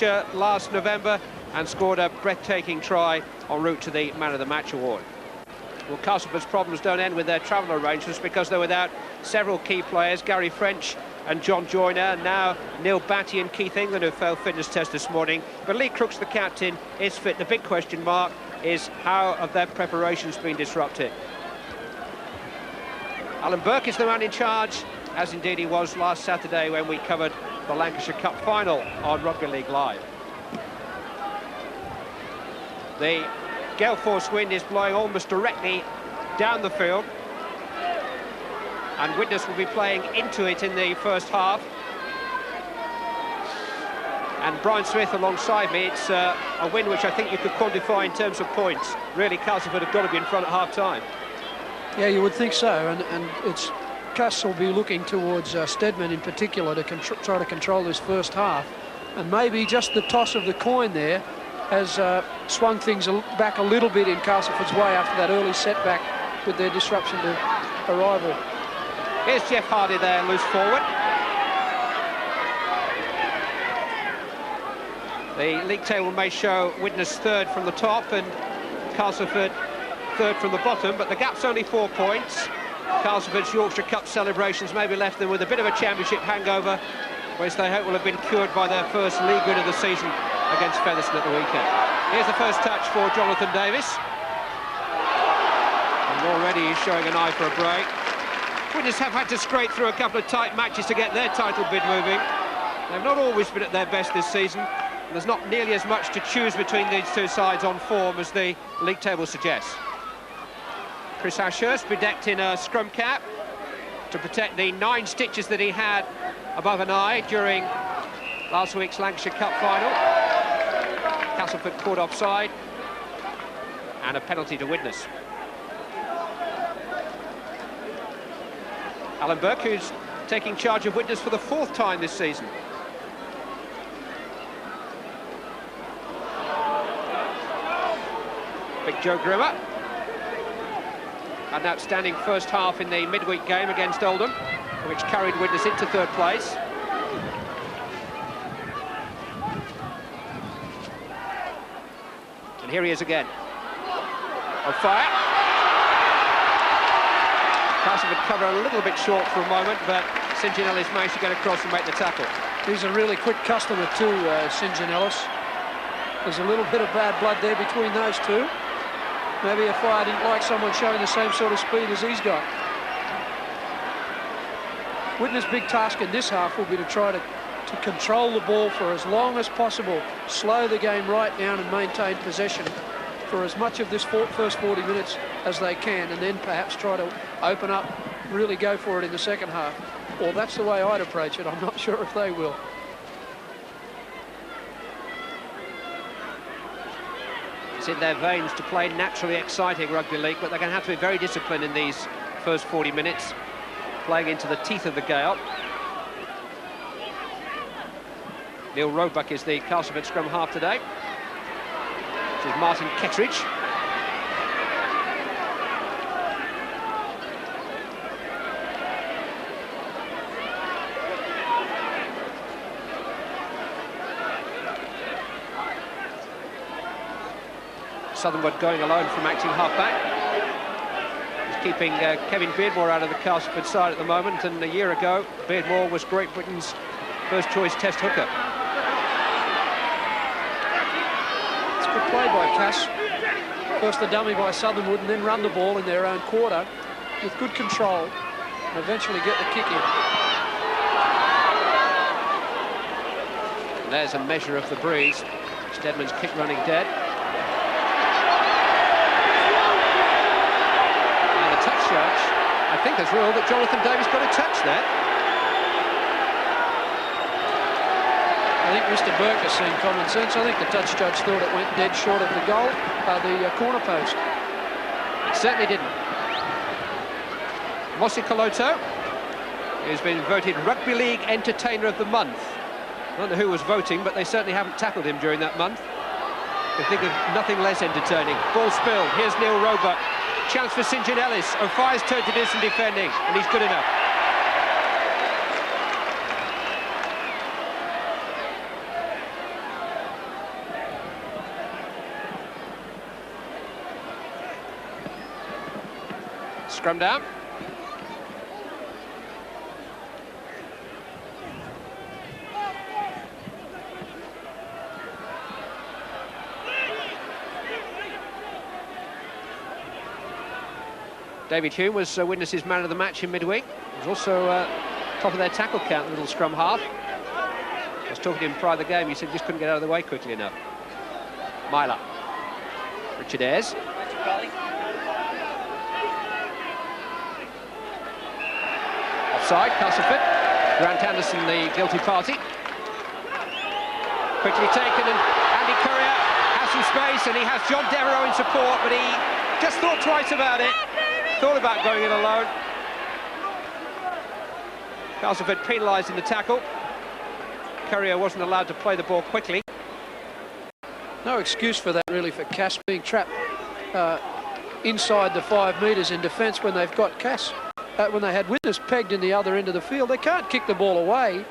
Lancashire last November and scored a breathtaking try en route to the Man of the Match award. Well, Castleford's problems don't end with their travel arrangements, because they're without several key players, Gary French and John Joyner, and now Neil Batty and Keith England, who failed fitness test this morning. But Lee Crooks, the captain, is fit. The big question mark is how have their preparations been disrupted? Alan Burke is the man in charge, as indeed he was last Saturday when we covered the Lancashire Cup final on Rugby League Live. The gale force wind is blowing almost directly down the field, and Widnes will be playing into it in the first half. And Brian Smith alongside me. It's a win which I think you could quantify in terms of points. Really, Castleford have got to be in front at half-time. Yeah, you would think so, and it's Cass will be looking towards Steadman in particular to try to control this first half, and maybe just the toss of the coin there has swung things back a little bit in Castleford's way after that early setback with their disruption to arrival. Here's Jeff Hardy there, loose forward. The league table may show Widnes third from the top and Castleford third from the bottom, but the gap's only 4 points. Castleford's Yorkshire Cup celebrations maybe left them with a bit of a championship hangover, which they hope will have been cured by their first league win of the season against Featherstone at the weekend. Here's the first touch for Jonathan Davis. And already he's showing an eye for a break. Widnes have had to scrape through a couple of tight matches to get their title bid moving. They've not always been at their best this season. There's not nearly as much to choose between these two sides on form as the league table suggests. Chris Ashurst bedecked in a scrum cap to protect the 9 stitches that he had above an eye during last week's Lancashire Cup final. Castleford caught offside, and a penalty to Widnes. Alan Burke, who's taking charge of Widnes for the 4th time this season. Big Joe Grimmer. An outstanding first half in the midweek game against Oldham, which carried Widnes into 3rd place. And here he is again. On fire. Castleford cover a little bit short for a moment, but St John Ellis managed to get across and make the tackle. He's a really quick customer too, St John Ellis. There's a little bit of bad blood there between those two. Maybe a fire didn't like someone showing the same sort of speed as he's got. Widnes' big task in this half will be to try to control the ball for as long as possible, slow the game right down and maintain possession for as much of this first 40 minutes as they can, and then perhaps try to open up, really go for it in the second half. Well, that's the way I'd approach it. I'm not sure if they will. It's in their veins to play naturally exciting rugby league, but they're going to have to be very disciplined in these first 40 minutes, playing into the teeth of the gale. Neil Roebuck is the Castleford scrum half today. This is Martin Kettridge. Southernwood going alone from acting half-back. He's keeping Kevin Beardmore out of the Castleford side at the moment, and a year ago, Beardmore was Great Britain's first-choice test hooker. It's a good play by Cass. First the dummy by Southernwood, and then run the ball in their own quarter with good control, and eventually get the kick in. And there's a measure of the breeze. Steadman's kick running dead. Judge, I think, has ruled that Jonathan Davis got a touch there. I think Mr. Burke has seen common sense. I think the touch judge thought it went dead short of the goal, the corner post. It certainly didn't. Mosi Koloto has been voted Rugby League Entertainer of the Month. I don't know who was voting, but they certainly haven't tackled him during that month. I think of nothing less entertaining. Ball spilled. Here's Neil Roebuck. Chance for St John Ellis. O'Fire's turned to distant defending, and he's good enough. Scrum down. David Hume was Widnes' man of the match in midweek. He was also top of their tackle count, the little scrum half. I was talking to him prior to the game. He said he just couldn't get out of the way quickly enough. Myler. Richard Ayres. Offside, Castleford. Grant Anderson, the guilty party. Quickly taken, and Andy Courier has some space, and he has John Devereux in support, but he just thought twice about it. Thought about going in alone. Castleford penalised in the tackle. Courier wasn't allowed to play the ball quickly. No excuse for that, really, for Cass being trapped inside the 5 metres in defence when they've got Cass. When they had Widnes pegged in the other end of the field, they can't kick the ball away.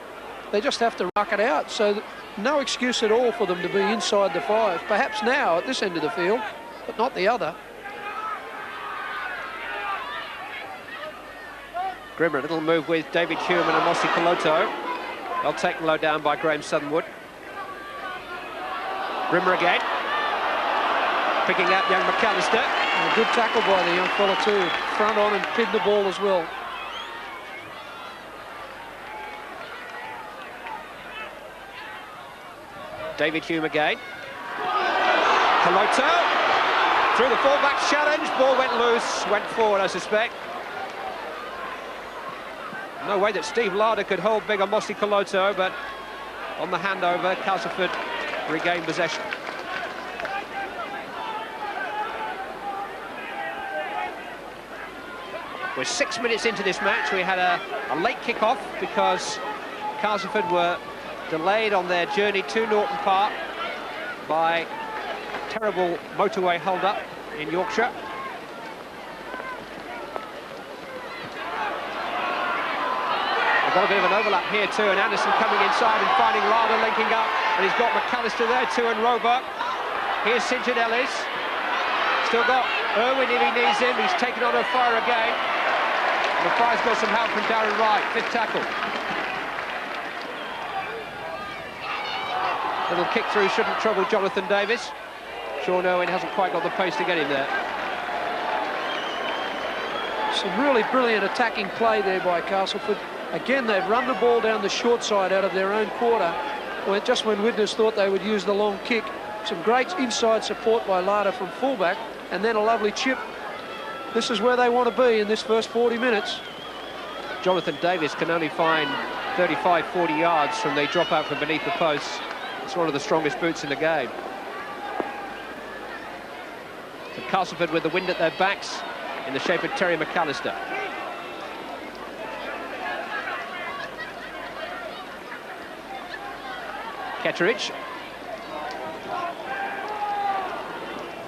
They just have to ruck it out. So no excuse at all for them to be inside the 5. Perhaps now at this end of the field, but not the other. Grimmer, a little move with David Hume and Amosi Koloto. Well taken low down by Graham Southernwood. Grimmer again. Picking up young McAllister. And a good tackle by the young fella too. Front on and pinned the ball as well. David Hume again. Koloto. Through the fullback's challenge. Ball went loose. Went forward, I suspect. No way that Steve Larder could hold big on Amosi Koloto, but on the handover, Castleford regained possession. We're 6 minutes into this match. We had a late kick-off because Castleford were delayed on their journey to Norton Park by a terrible motorway hold-up in Yorkshire. They've got a bit of an overlap here too, and Anderson coming inside and finding Larder linking up, and he's got McAllister there too, and Roebuck. Here's St John Ellis. Still got Irwin if he needs him. He's taken on a fire again. And the fire's got some help from Darren Wright, 5th tackle. Little kick through shouldn't trouble Jonathan Davis. Sean Irwin hasn't quite got the pace to get him there. Some really brilliant attacking play there by Castleford. Again, they've run the ball down the short side out of their own quarter, just when Widnes thought they would use the long kick. Some great inside support by Larder from fullback, and then a lovely chip. This is where they want to be in this first 40 minutes. Jonathan Davis can only find 35, 40 yards from the drop out from beneath the posts. It's one of the strongest boots in the game. So Castleford with the wind at their backs in the shape of Terry McAllister. Ketteridge.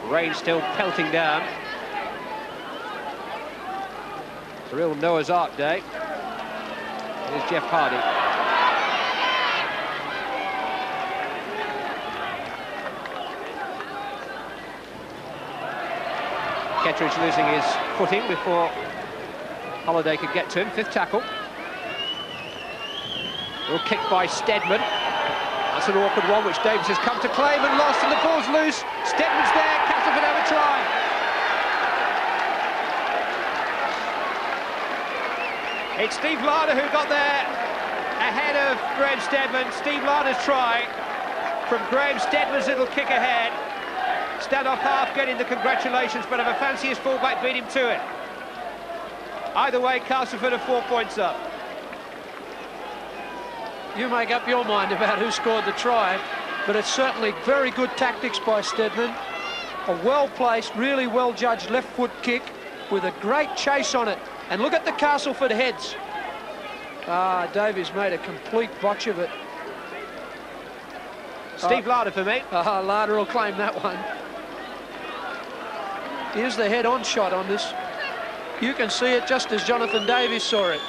Rain still pelting down. It's a real Noah's Ark day. Here's Jeff Hardy. Ketteridge losing his footing before Holliday could get to him. 5th tackle. Little kick by Steadman. That's an awkward one, which Davis has come to claim and lost, and the ball's loose. Steadman's there, Castleford have a try. It's Steve Larder who got there ahead of Graham Steadman. Steve Larder's try from Graham Steadman's little kick ahead. Stand-off half getting the congratulations, but if a fanciest fullback beat him to it. Either way, Castleford are 4 points up. You make up your mind about who scored the try, but it's certainly very good tactics by Steadman. A well-placed, really well-judged left foot kick with a great chase on it. And look at the Castleford heads. Davies made a complete botch of it. Steve Larder for me. Larder will claim that one. Here's the head-on shot on this. You can see it just as Jonathan Davies saw it.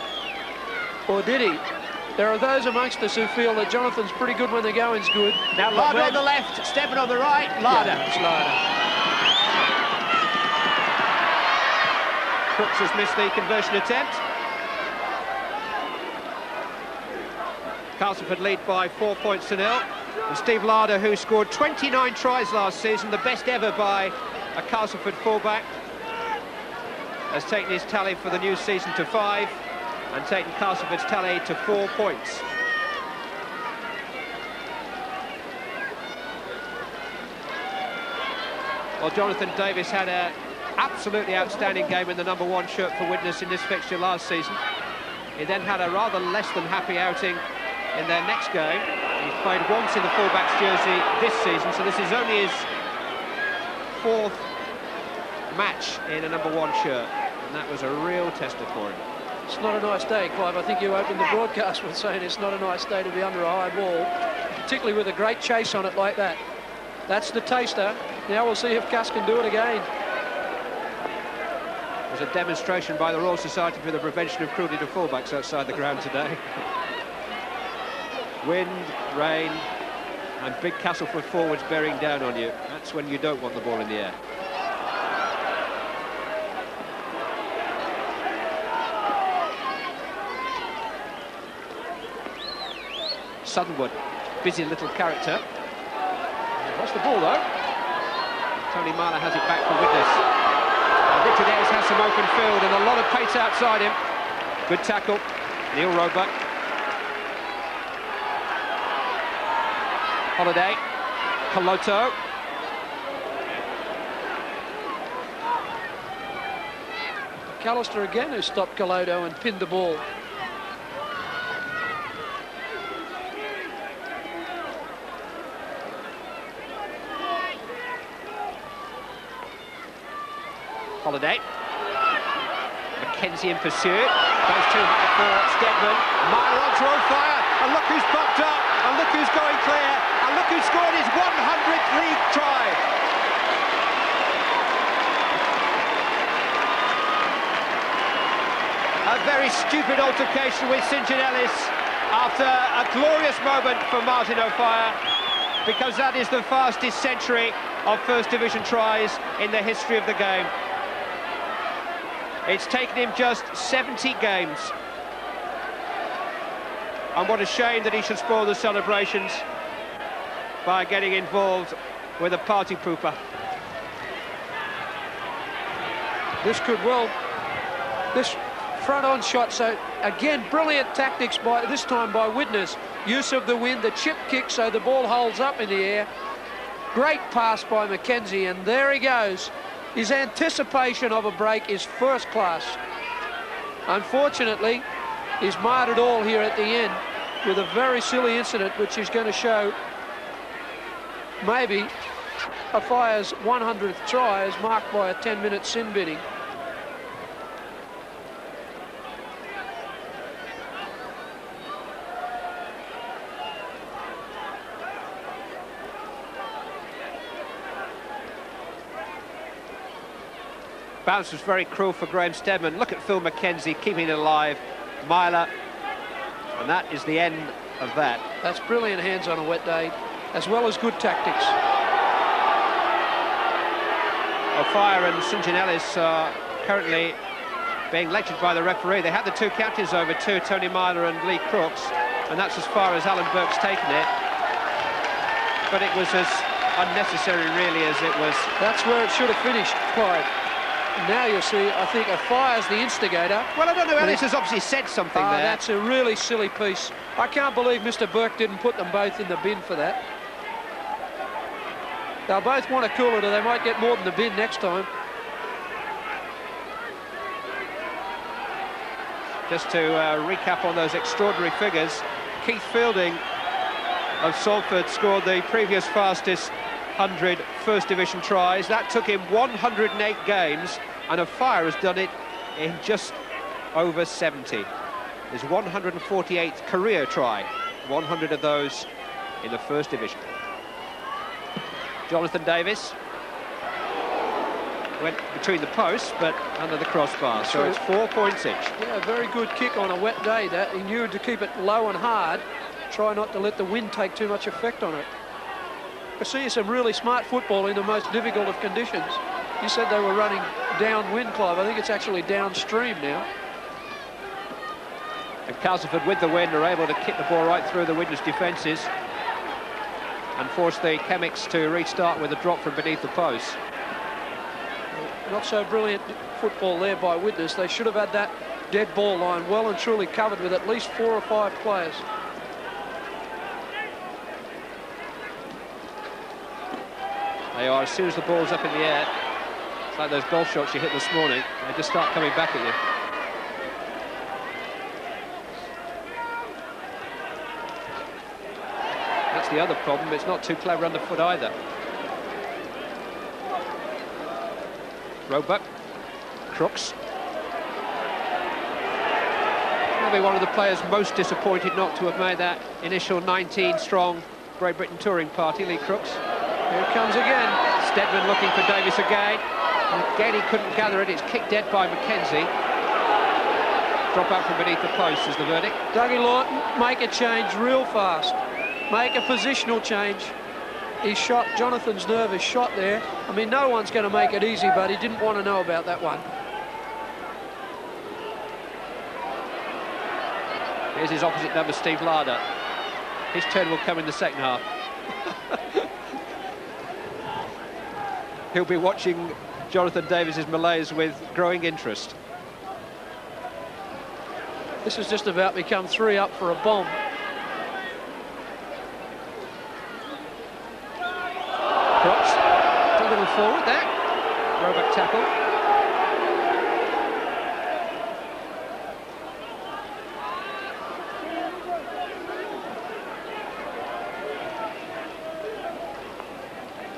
Or did he? There are those amongst us who feel that Jonathan's pretty good when the going's good. Now Larder on the left, Steadman on the right. Larder. Yeah, it's Larder. Crooks has missed the conversion attempt. Castleford lead by 4 points to 0. And Steve Larder, who scored 29 tries last season, the best ever by a Castleford fullback, has taken his tally for the new season to 5 and taken Castleford's tally to 4 points. Well, Jonathan Davis had an absolutely outstanding game in the #1 shirt for Widnes in this fixture last season. He then had a rather less than happy outing in their next game. He's played once in the fullback's jersey this season, so this is only his 4th match in a #1 shirt, and that was a real tester for him. It's not a nice day, Clive. I think you opened the broadcast with saying it's not a nice day to be under a high ball, particularly with a great chase on it like that. That's the taster. Now we'll see if Cass can do it again. There's a demonstration by the Royal Society for the Prevention of Cruelty to Fullbacks outside the ground today. Wind, rain, and big Castleford forwards bearing down on you. That's when you don't want the ball in the air. Suttonwood, busy little character. Lost the ball though. Tony Myler has it back for Widnes. Richard Ayres has some open field and a lot of pace outside him. Good tackle, Neil Roebuck. Holiday, Coloto. McAllister again who stopped Coloto and pinned the ball. Holiday. Mackenzie in pursuit. Goes too high for Steadman. Myler on throw fire. And look who's popped up. And look who's going clear. And look who scored his 100th league try. A very stupid altercation with St John Ellis after a glorious moment for Martin O'Fire, because that is the fastest century of First Division tries in the history of the game. It's taken him just 70 games. And what a shame that he should spoil the celebrations by getting involved with a party pooper. This could well, this front-on shot, so again, brilliant tactics by this time by Widnes. Use of the wind, the chip kick so the ball holds up in the air. Great pass by Mackenzie, and there he goes. His anticipation of a break is first class. Unfortunately, he's marred it all here at the end with a very silly incident which is going to show maybe O'Fire's 100th try is marked by a 10-minute sin bidding. Bounce was very cruel for Graham Steadman. Look at Phil Mackenzie keeping it alive. Myler, and that is the end of that. That's brilliant hands on a wet day, as well as good tactics. O'Fire and St John Ellis are currently being lectured by the referee. They had the two captains over too, Tony Myler and Lee Crooks, and that's as far as Alan Burke's taken it. But it was as unnecessary really as it was. That's where it should have finished, Clyde. Now you'll see, I think O'Fire's the instigator. Well, I don't know, Ellis has obviously said something there. That's a really silly piece. I can't believe Mr. Burke didn't put them both in the bin for that. They'll both want to cool it, or they might get more than the bin next time. Just to recap on those extraordinary figures, Keith Fielding of Salford scored the previous fastest 100 First Division tries. That took him 108 games, and O'Fire has done it in just over 70. His 148th career try, 100 of those in the First Division. Jonathan Davis went between the posts, but under the crossbar, so it's 4 points each. Yeah, a very good kick on a wet day. That he knew to keep it low and hard, try not to let the wind take too much effect on it. I see some really smart football in the most difficult of conditions. You said they were running downwind, Clive. I think it's actually downstream now. And Castleford, with the wind, are able to kick the ball right through the Widnes defences and force the Chemics to restart with a drop from beneath the post. Not so brilliant football there by Widnes. They should have had that dead ball line well and truly covered with at least 4 or 5 players. They are, as soon as the ball's up in the air, it's like those golf shots you hit this morning, they just start coming back at you. That's the other problem, it's not too clever underfoot either. Roebuck, Crooks. He'll be one of the players most disappointed not to have made that initial 19-strong Great Britain touring party, Lee Crooks. Here it comes again. Stedman looking for Davis again. And again, he couldn't gather it. It's kicked dead by Mackenzie. Drop out from beneath the post is the verdict. Dougie Lawton, make a change real fast. Make a positional change. He shot, Jonathan's nervous shot there. I mean, no one's going to make it easy, but he didn't want to know about that one. Here's his opposite number, Steve Larder. His turn will come in the second half. He'll be watching Jonathan Davis's malaise with growing interest. This has just about become 3 up for a bomb. Crooks, a little forward there. Roebuck tackle.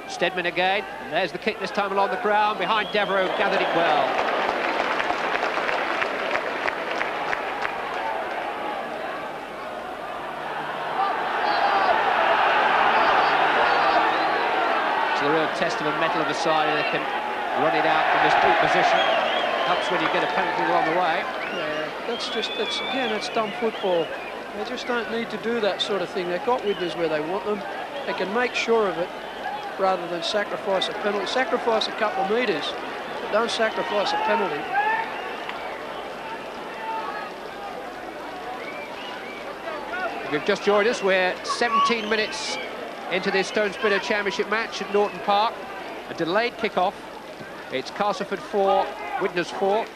Stedman again, and there's the kick this time along the ground, behind Devereux, gathered it well. It's the real test of a mettle of a side, and they can run it out from this deep position. Helps when you get a penalty along the way. Yeah, that's dumb football. They just don't need to do that sort of thing. They've got Widnes where they want them. They can make sure of it, rather than sacrifice a penalty. Sacrifice a couple of metres, but don't sacrifice a penalty. If you've just joined us, we're 17 minutes into this Stone Spinner Championship match at Norton Park. A delayed kick-off. It's Castleford 4, Widnes 4.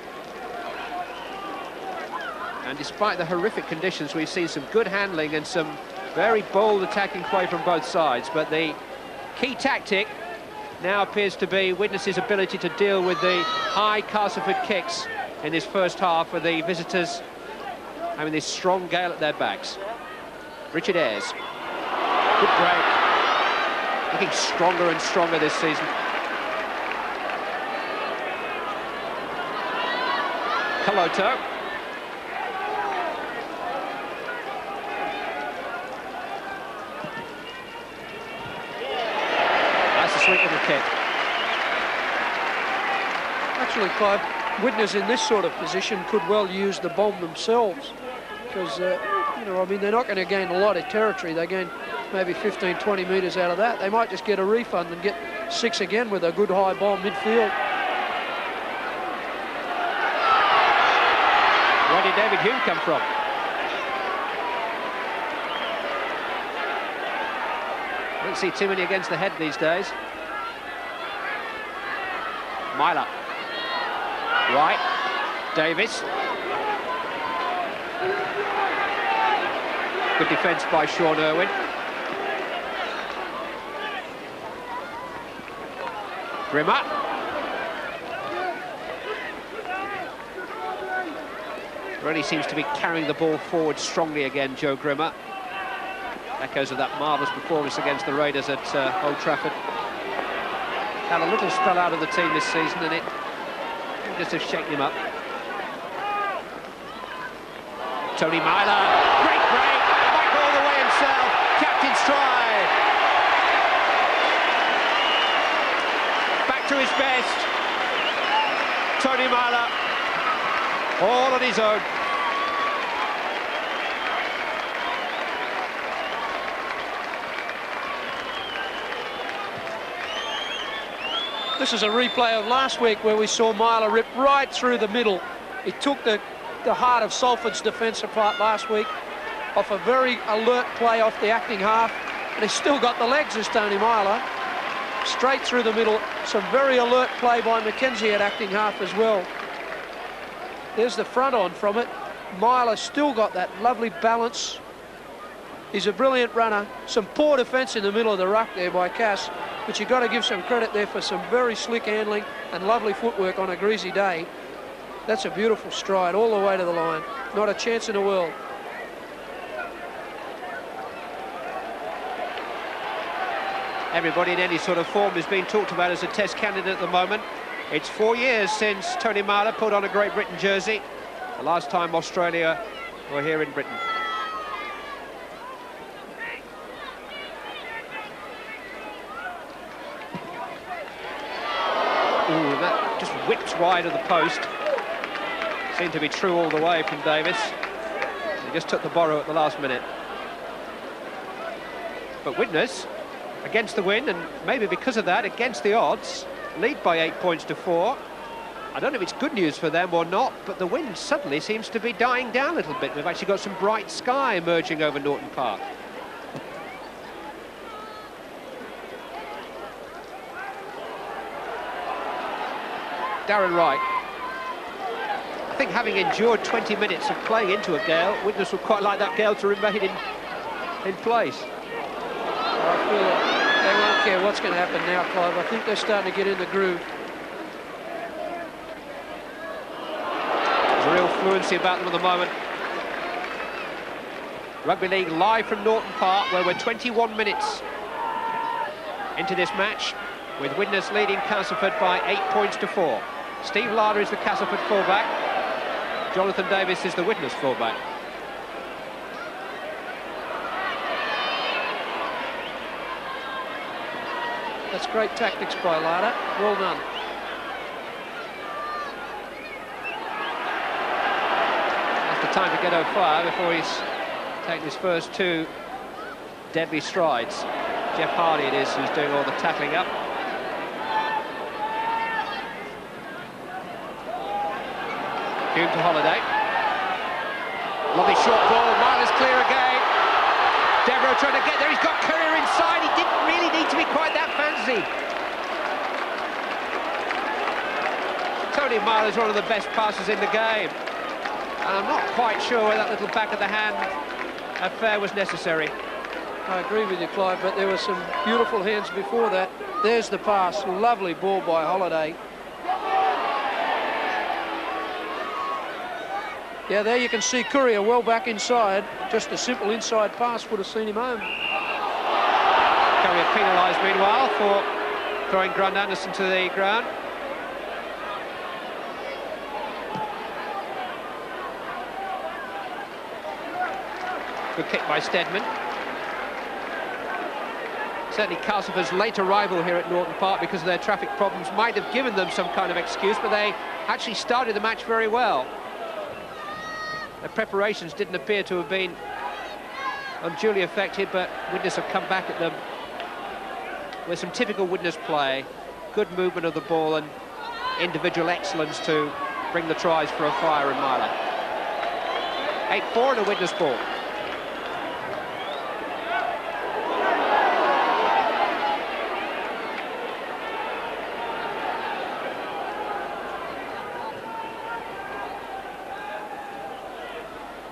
And despite the horrific conditions, we've seen some good handling and some very bold attacking play from both sides, but the key tactic now appears to be Widnes' ability to deal with the high Castleford kicks in this first half, with the visitors having this strong gale at their backs. Richard Ayres. Good break. Looking stronger and stronger this season. Caloto. Sweet little kick. Actually, Clive, Widnes in this sort of position could well use the bomb themselves, because, you know, I mean, they're not going to gain a lot of territory. They gain maybe 15, 20 metres out of that. They might just get a refund and get 6 again with a good high bomb midfield. Where did David Hume come from? I don't see too many against the head these days. Myler. Right. Davis. Good defence by Sean Irwin. Grimmer. Really seems to be carrying the ball forward strongly again, Joe Grimmer. Echoes of that marvellous performance against the Raiders at Old Trafford. Had a little spell out of the team this season, and it just has shaken him up. Tony Myler, great break, back all the way himself, captain's try. Back to his best. Tony Myler, all on his own. This is a replay of last week where we saw Myler rip right through the middle. He took the heart of Salford's defence apart last week off a very alert play off the acting half, and he's still got the legs, as Tony Myler. Straight through the middle. Some very alert play by Mackenzie at acting half as well. There's the front on from it. Myler still got that lovely balance. He's a brilliant runner. Some poor defence in the middle of the ruck there by Cass, but you've got to give some credit there for some very slick handling and lovely footwork on a greasy day. That's a beautiful stride all the way to the line. Not a chance in the world. Everybody in any sort of form is being talked about as a test candidate at the moment. It's 4 years since Tony Myler put on a Great Britain jersey. The last time Australia were here in Britain. Ooh, that just whipped wide of the post. Seemed to be true all the way from Davis. He just took the borrow at the last minute. But Widnes, against the wind, and maybe because of that, against the odds, lead by 8 points to 4. I don't know if it's good news for them or not, but the wind suddenly seems to be dying down a little bit. We've actually got some bright sky emerging over Norton Park. Darren Wright. I think having endured 20 minutes of playing into a gale, Widnes would quite like that gale to remain in place. I feel like they won't care what's going to happen now, Clive. I think they're starting to get in the groove. There's a real fluency about them at the moment. Rugby League live from Norton Park, where we're 21 minutes into this match, with Widnes leading Castleford by 8 points to 4. Steve Larder is the Castleford fullback. Jonathan Davis is the Widnes fullback. That's great tactics by Larder. Well done. After time to get on fire before he's taken his first 2 deadly strides. Jeff Hardy it is who's doing all the tackling up. Hume to Holiday. Lovely short ball. Myler's clear again. Devereux trying to get there. He's got Courier inside. He didn't really need to be quite that fancy. Tony Myler's one of the best passers in the game. And I'm not quite sure where that little back of the hand affair was necessary. I agree with you, Clive, but there were some beautiful hands before that. There's the pass. Lovely ball by Holiday. Yeah, there you can see Courier well back inside. Just a simple inside pass would have seen him home. Courier penalised meanwhile for throwing Grant Anderson to the ground. Good kick by Steadman. Certainly Castleford's late arrival here at Norton Park because of their traffic problems might have given them some kind of excuse, but they actually started the match very well. Their preparations didn't appear to have been unduly affected, but Widnes have come back at them with some typical Widnes play, good movement of the ball and individual excellence to bring the tries for a fire in Myler. 8-4 and a Widnes ball.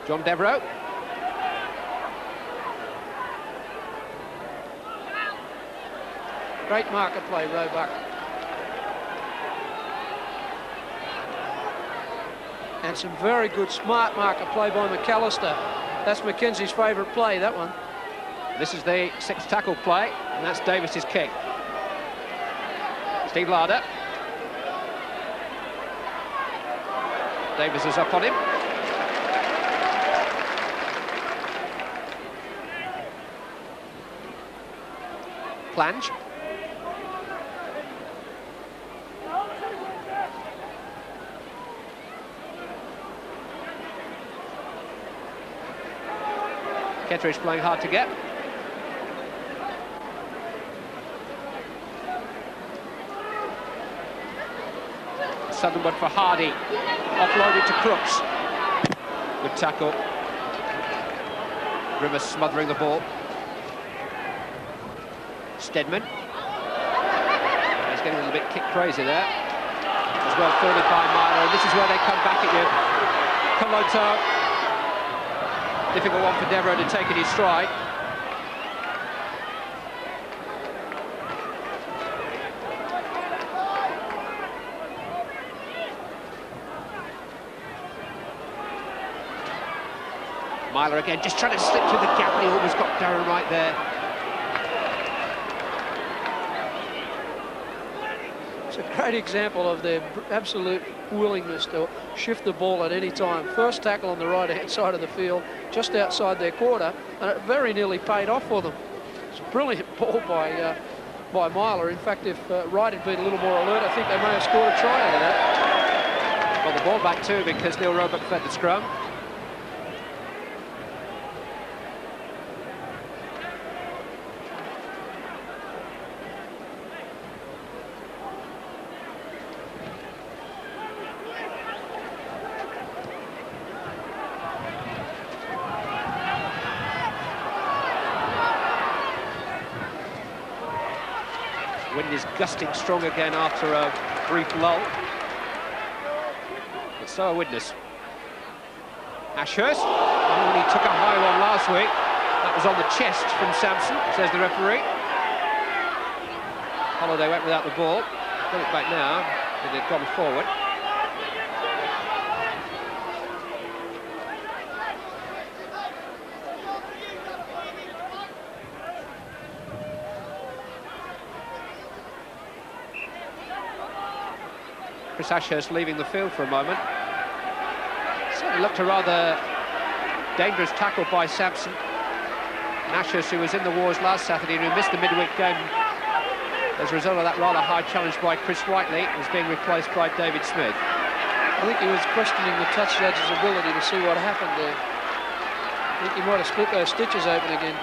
John Devereux. Great marker play, Roebuck. And some very good, smart marker play by McAllister. That's Mackenzie's favourite play, that one. This is the 6th tackle play, and that's Davis's kick. Steve Larder. Davis is up on him. Plange. Kettridge playing hard to get. Southernwood for Hardy. Offloaded to Crooks. Good tackle. Rimmer smothering the ball. Stedman. He's getting a little bit kick crazy there. As well fielded by Myler, and this is where they come back at you. Coloto. Difficult one for Devereux to take in his stride. Myler again, just trying to slip through the gap, and he almost got Darren right there. It's a great example of their absolute willingness to shift the ball at any time. First tackle on the right-hand side of the field, just outside their quarter, and it very nearly paid off for them. It's a brilliant ball by Myler. In fact, if Wright had been a little more alert, I think they may have scored a try out of that. Got the ball back too because Neil Roebuck fed the scrum. Wind is gusting strong again after a brief lull. But so are Widnes. Ashurst, he took a high one last week. That was on the chest from Sampson, says the referee. Holliday went without the ball. Got it back now, but they've gone forward. Chris Ashurst leaving the field for a moment. Certainly looked a rather dangerous tackle by Sampson. And Ashurst, who was in the wars last Saturday and who missed the midweek game as a result of that rather high challenge by Chris Whiteley, is being replaced by David Smith. I think he was questioning the touch judge's ability to see what happened there. I think he might have split those stitches open again.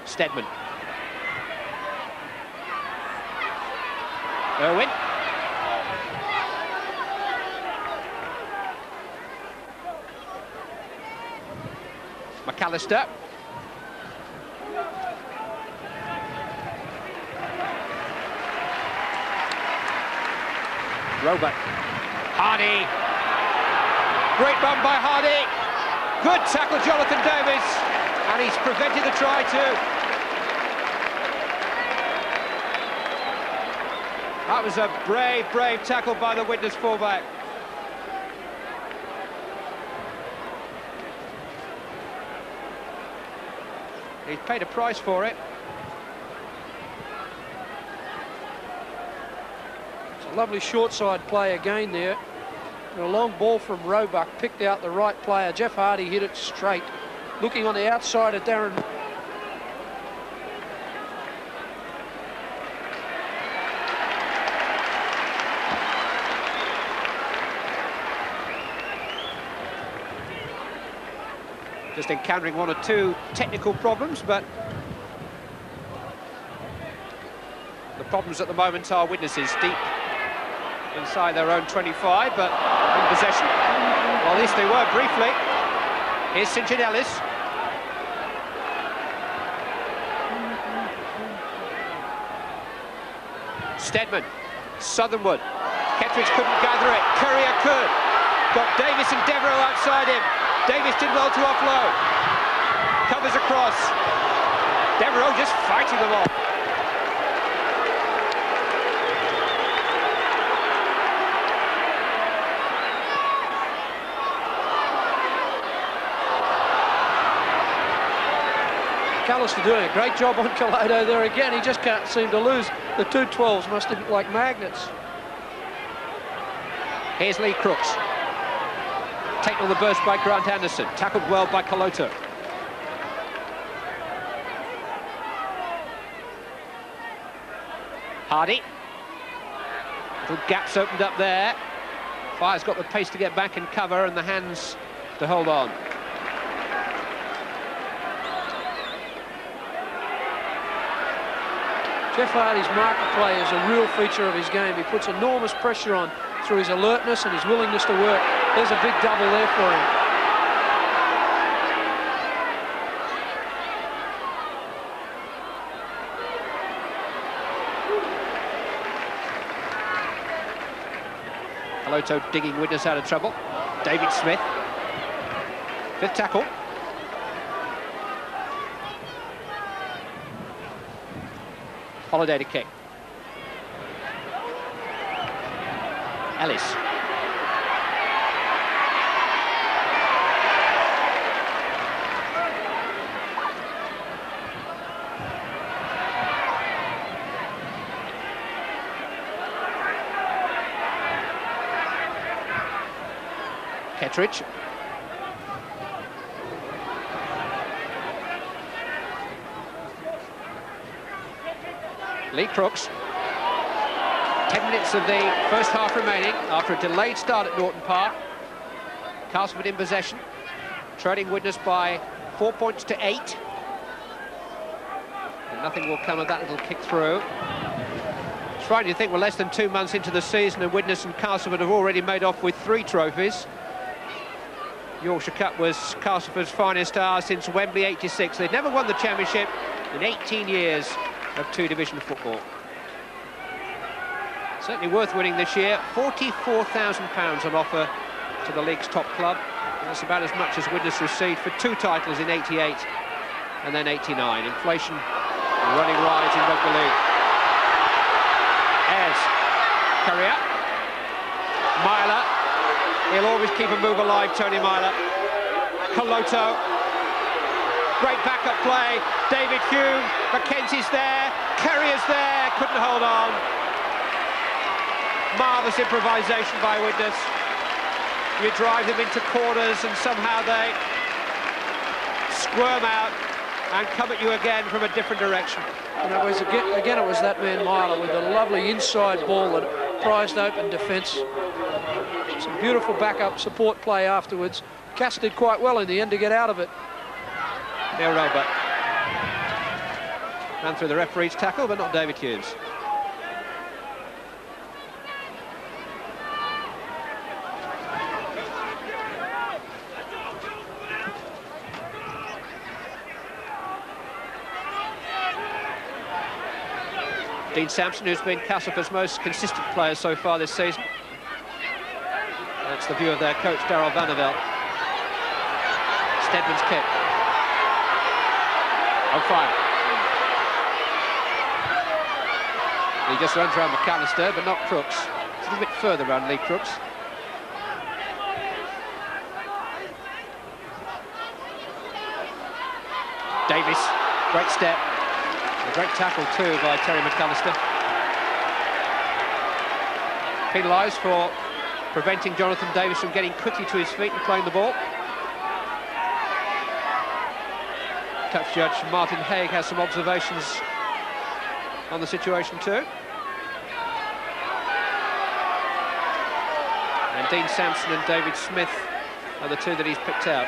Stedman. Irwin. McAllister. Roebuck. Hardy. Great run by Hardy. Good tackle, Jonathan Davis. And he's prevented the try too. That was a brave, brave tackle by the Widnes fullback. He's paid a price for it. It's a lovely short side play again there. And a long ball from Roebuck picked out the right player. Jeff Hardy hit it straight. Looking on the outside of Darren. Just encountering one or two technical problems, but the problems at the moment are Widnes's deep inside their own 25, but in possession. Well, at least they were briefly. Here's St. John Ellis. Stedman, Southernwood. Kettridge couldn't gather it. Courier could. Got Davis and Devereux outside him. Davis did well to offload. Covers across. Devereux just fighting them off. McAllister doing a great job on Coloto there again. He just can't seem to lose. The 212s must have been like magnets. Here's Lee Crooks. Taken on the burst by Grant Anderson. Tackled well by Coloto. Hardy. Little gaps opened up there. Fire's got the pace to get back and cover and the hands to hold on. Jeff Hardy's market play is a real feature of his game. He puts enormous pressure on through his alertness and his willingness to work. There's a big double there for him. Loto digging Widnes out of trouble. David Smith. 5th tackle. Holiday to kick. Ellis. Kettridge. Lee Crooks. 10 minutes of the first half remaining after a delayed start at Norton Park. Castleford in possession, trailing Widnes by 4 points to 8. And nothing will come of that little kick through. It's frightening to think we're less than 2 months into the season and Widnes and Castleford have already made off with 3 trophies. Yorkshire Cup was Castleford's finest hour since Wembley '86. They've never won the championship in 18 years of 2-division football. Certainly worth winning this year. £44,000 on offer to the league's top club. That's about as much as Widnes received for 2 titles in '88 and then '89. Inflation running riot in rugby league. Ayres, Currier, Myler. He'll always keep a move alive, Tony Myler. Coloto. Great backup play. David Hume. Mackenzie's there. Carrier's there. Couldn't hold on. Marvellous improvisation by Widnes. You drive them into corners and somehow they squirm out and come at you again from a different direction. And it was again it was that man Myler with a lovely inside ball that prized open defence. Some beautiful backup support play afterwards. Cass did quite well in the end to get out of it. Neil Robert ran through the referee's tackle, but not David Hughes. Dean Sampson, who's been Castleford's most consistent player so far this season. That's the view of their coach, Darryl Vanderveld. Stedman's kick. On fire. He just runs around McAllister, but not Crooks. It's a little bit further around Lee Crooks. Davis, great step. A great tackle too by Terry McAllister. Penalised for preventing Jonathan Davis from getting quickly to his feet and playing the ball. Touch judge Martin Haig has some observations on the situation too. And Dean Sampson and David Smith are the 2 that he's picked out.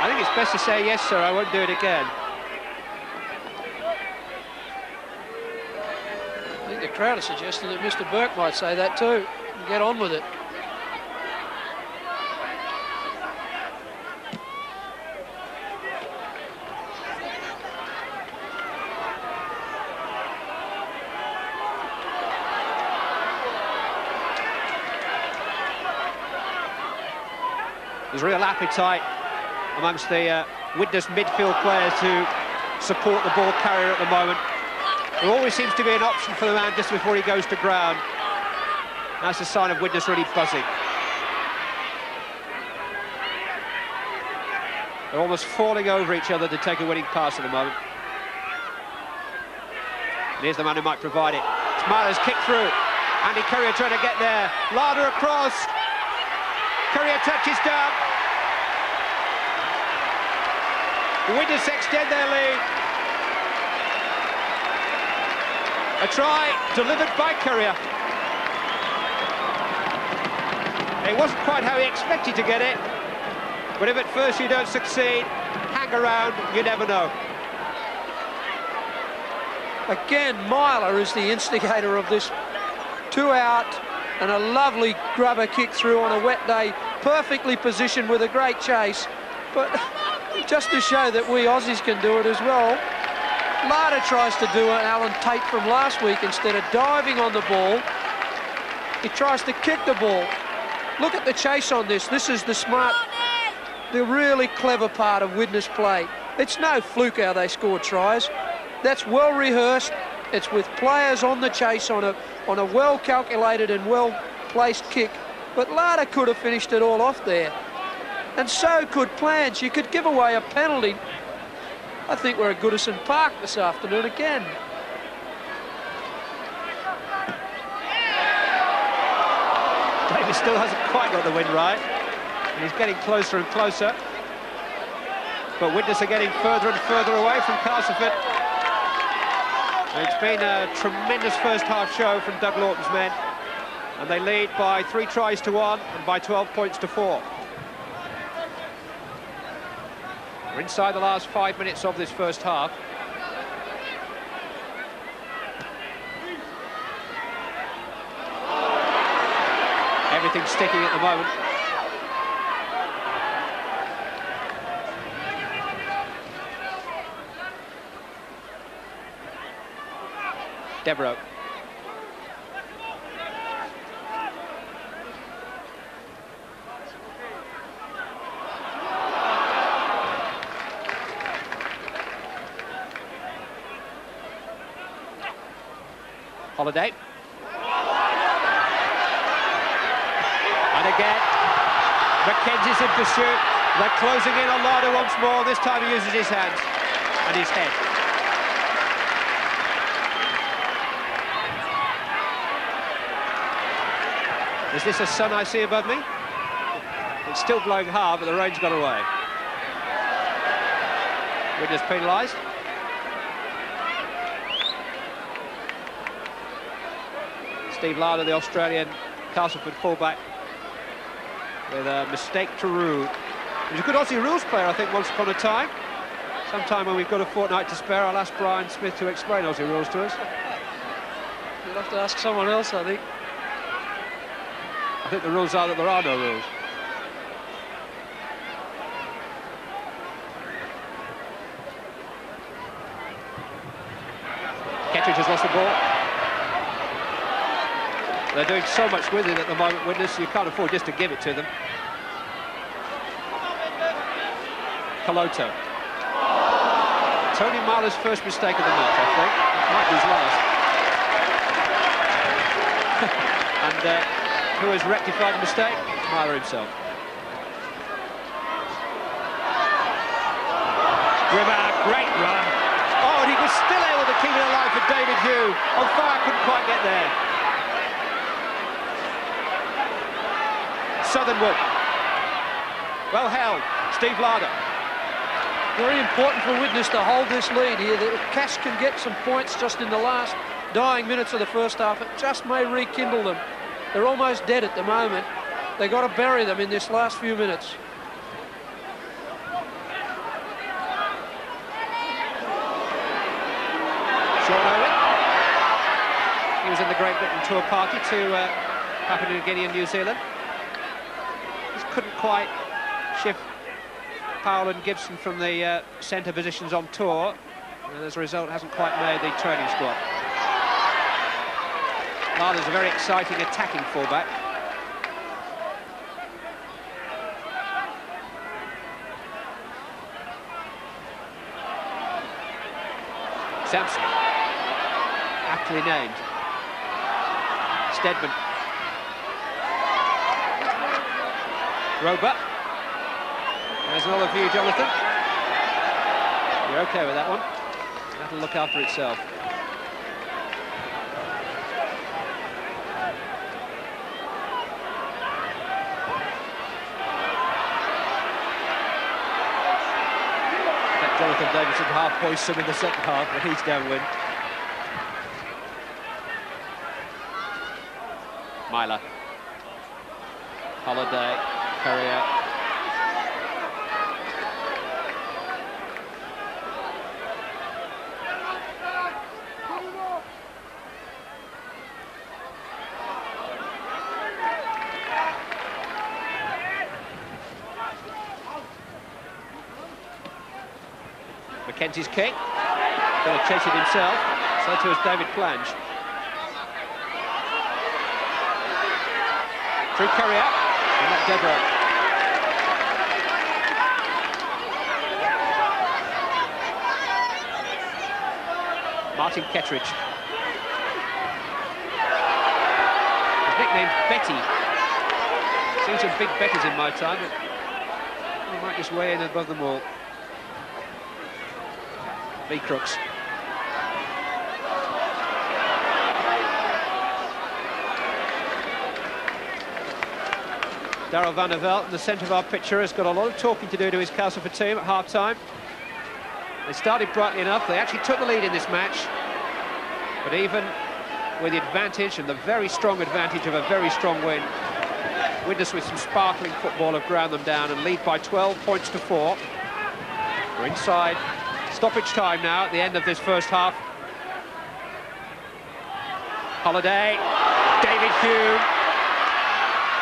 I think it's best to say, yes, sir, I won't do it again. I think the crowd has suggested that Mr. Burke might say that too. Get on with it. There's real appetite amongst the Widnes midfield players to support the ball carrier at the moment. There always seems to be an option for the man just before he goes to ground. That's a sign of Widnes really buzzing. They're almost falling over each other to take a winning pass at the moment. And here's the man who might provide it. It's Myler's kick through. Andy Currier trying to get there. Larder across. Currier touches down. Widnes extend their lead. A try delivered by Currier. It wasn't quite how he expected to get it, but if at first you don't succeed, hang around, you never know. Again, Myler is the instigator of this. 2 out and a lovely grubber kick through on a wet day, perfectly positioned with a great chase. But just to show that we Aussies can do it as well, Larder tries to do an Alan Tate from last week. Instead of diving on the ball, he tries to kick the ball. Look at the chase on this. This is the smart, the really clever part of Widnes play. It's no fluke how they score tries. That's well rehearsed. It's with players on the chase on a well calculated and well placed kick. But Larder could have finished it all off there. And so could Plans. You could give away a penalty. I think we're at Goodison Park this afternoon again. Davis still hasn't quite got the wind right. And he's getting closer and closer. But Widnes are getting further and further away from Castleford. It's been a tremendous first half show from Doug Lawton's men. And they lead by 3 tries to 1 and by 12 points to 4. We're inside the last 5 minutes of this first half. Everything's sticking at the moment. Devereux. Holiday. And again, McKenzie's in pursuit. They're closing in on Larder once more. This time he uses his hands and his head. Is this a sun I see above me? It's still blowing hard, but the rain's gone away. Widnes penalised. Steve Larder, the Australian Castleford fullback, with a mistake to rule. He was a good Aussie rules player, I think, once upon a time. Sometime when we've got a fortnight to spare, I'll ask Brian Smith to explain Aussie rules to us. You'll have to ask someone else, I think. I think the rules are that there are no rules. Kettridge has lost the ball. They're doing so much with it at the moment, Widnes, you can't afford just to give it to them. Caloto. Tony Myler's first mistake of the match, I think. It might be his last. And who has rectified the mistake? Myler himself. Grimmer, great run. Oh, and he was still able to keep it alive for David Hugh. On fire, couldn't quite get there. Southernwood. Well held. Steve Larder. Very important for Widnes to hold this lead here. That Cass can get some points just in the last dying minutes of the first half. It just may rekindle them. They're almost dead at the moment. They've got to bury them in this last few minutes. Sean Owen. He was in the Great Britain tour party to Papua New Guinea and New Zealand. Just couldn't quite shift Powell and Gibson from the centre positions on tour, and as a result hasn't quite made the training squad. Larder's a very exciting attacking fullback. Sampson, aptly named. Stedman. Roebuck. There's another view, Jonathan. You're okay with that one? That'll look after itself. Jonathan Davidson half hoists him in the second half, but he's downwind. Myler. Holiday, Courier. Mackenzie's kick. Going to chase it himself. So too is David Plange. Through Courier. And not Deborah. Martin Kettridge. His nickname's Betty. Seen some big Bettys in my time, but he might just weigh in above them all. B. Crooks. Darryl Van der Veld in the centre of our picture has got a lot of talking to do to his Castleford team at half-time. They started brightly enough. They actually took the lead in this match. But even with the advantage, and the very strong advantage of a very strong win, Widnes with some sparkling football have ground them down and lead by 12 points to 4. We're inside stoppage time now at the end of this first half. Holiday, David Hume,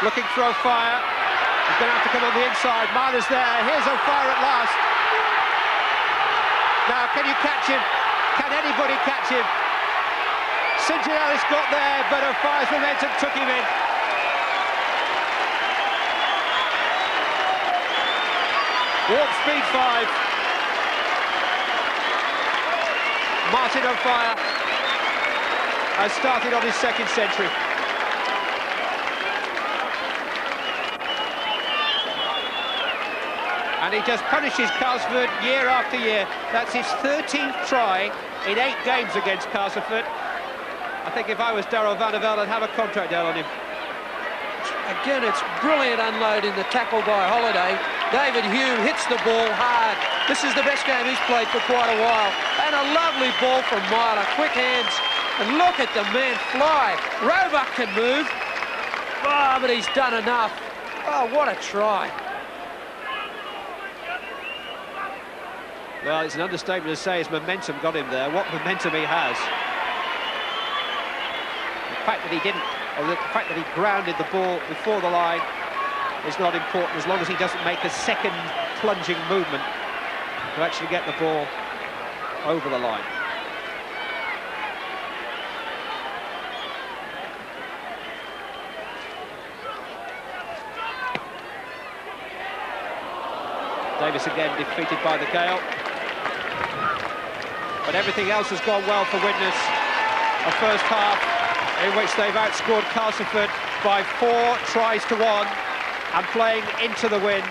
looking for O'Fire. He's going to have to come on the inside. Myler's there. Here's O'Fire at last. Now, can you catch him? Can anybody catch him? St. Ellis got there, but O'Fire's momentum took him in. Warp speed 5. Martin O'Fire has started on his second century. And he just punishes Castleford year after year. That's his 13th try in 8 games against Castleford. I think if I was Darryl Van der Veld, I'd have a contract deal on him. Again, it's brilliant unloading the tackle by Holiday. David Hume hits the ball hard. This is the best game he's played for quite a while. And a lovely ball from Myler. Quick hands. And look at the man fly. Roebuck can move. Oh, but he's done enough. Oh, what a try. Well, it's an understatement to say his momentum got him there. What momentum he has. The fact that he didn't, or the fact that he grounded the ball before the line is not important as long as he doesn't make a second plunging movement to actually get the ball over the line. Davis again defeated by the Gale. But everything else has gone well for Widnes. A first half in which they've outscored Castleford by 4 tries to 1 and playing into the win.